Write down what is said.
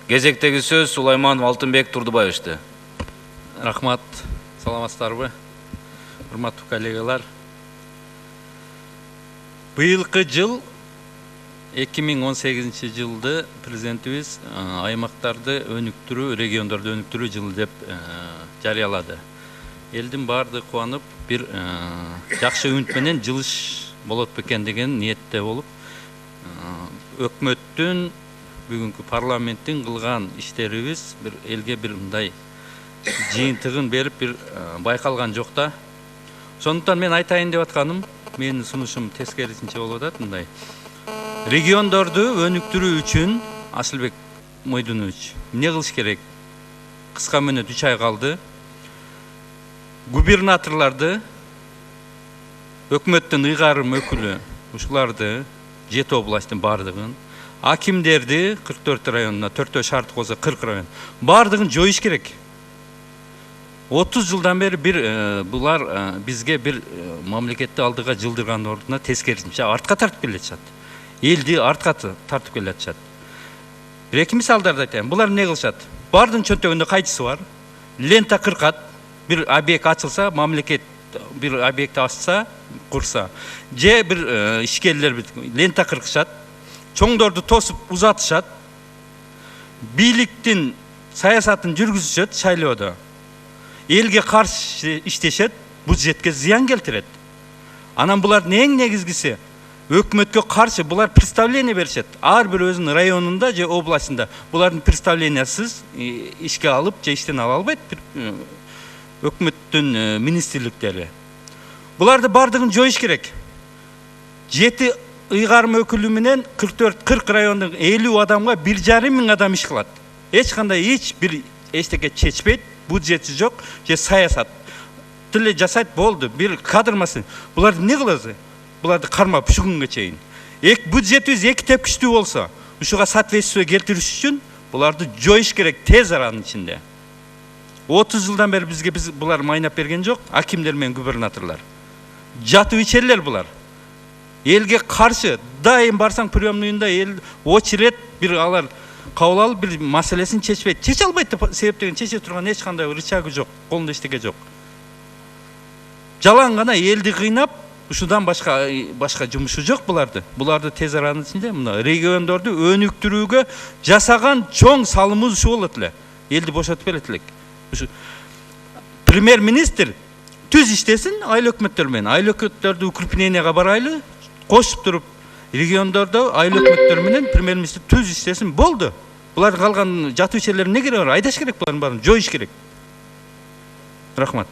Кезектеги сөз Сулайманов Алтынбек Турдубаевичте. Рахмат, саламатсыздарбы? Урматтуу коллегалар. Быйылкы жыл 2018 жылды президентибиз аймактарды өнүктүрүү, региондорду өнүктүрүү жылы деп жарыялады. Элдин баардыгы кубанып, бир жакшы үмүт менен жылыш болот бекен деген ниетте болуп, өкмөттүн бүгүнкү парламенттин кылган иштерибиз бир элге бир мындай жыйынтыгын берип бир байкалган жок да. Сондуктан мен айтайын деп атканым, менин сунушум тескерисинче болуп атат мындай. Региондорду өнүктүрүү үчүн Асылбек Мойдунович эмне кылыш керек? Кыска мөөнөт 3 ай калды. Губернаторларды, өкмөттүн ыйгарым өкүлү, ушуларды 7 областтын бардыгын, акимдерди 44 районуна, 4 шарт козо 40 район, бардыгын жоюш керек. 30 жылдан бери булар бизге бир мамлекетти алдыга жылдырган ордуна тескерисинче артка тартып келатышат. Элди артка тартып келатышат. Бир эки мисалдарды айтайын. Булар эмне кылышат? Бардын чөнтөгүндө кайчысы бар. Лента кыркат. Бир объект ачылса, мамлекет бир объект ачса, курса, же бир ишкерлер лента кыркышат. Чоңдорду тосуп узатышат. Бийликтин саясатын жүргүзүшөт шайлоодо. Элге каршы иштешет, бюджетке зыян келтирет. Анан булардын эң негизгиси өкмөткө каршы булар представление беришет. Ар бир өзүнүн районунда же областында булардын представлениясыз ишке алып же иштен ала албайт өкмөттүн министрликтери. Буларды бардыгын жоюш керек. 7 ыйгарым өкүлү менен 44-40 райондун 50 адамга 1,5 миң адам иш кылат. Эч кандай бир эчтеке чечпейт, бюджети жок, же саясат. Тиле жасайт болду, бир кадр маселе. Буларды эмне кылабыз? Буларды кармап ушу күнгө чейин. Бюджетибиз 2 тепкичтүү болсо, ушуга соответствие келтириш үчүн буларды жоюш керек тез аранын ичинде. 30 жылдан бери бизге булар майнап берген жок, акимдер менен губернаторлор. Жатып ичерлер булар. Элге каршы дайым барсаң приемныйында эл очерет бир алар кабыл алып бир маселесин чечпейт. Чече албайт деп себептеген чече турган эч кандай рычагы жок, колунда эчтеке жок. Жалаң гана элди кыйнап, ушудан башка жумушу жок буларды. Буларды тез аранын ичинде мына региондорду өнүктүрүүгө жасаган чоң салымыбыз ушу болот эле. Элди бошотуп берет элек. Премьер-министр түз иштесин айыл өкмөттөр менен. Айыл өкмөттөрдү укрепленияга барайлы, кошуп туруп региондордо айыл өкмөттөр менен премьер-министр түз иштесин болду. Булар калган жатуу ишерлер эмне кереги бар? Айдаш керек булардын баарын, жоюш керек. Рахмат.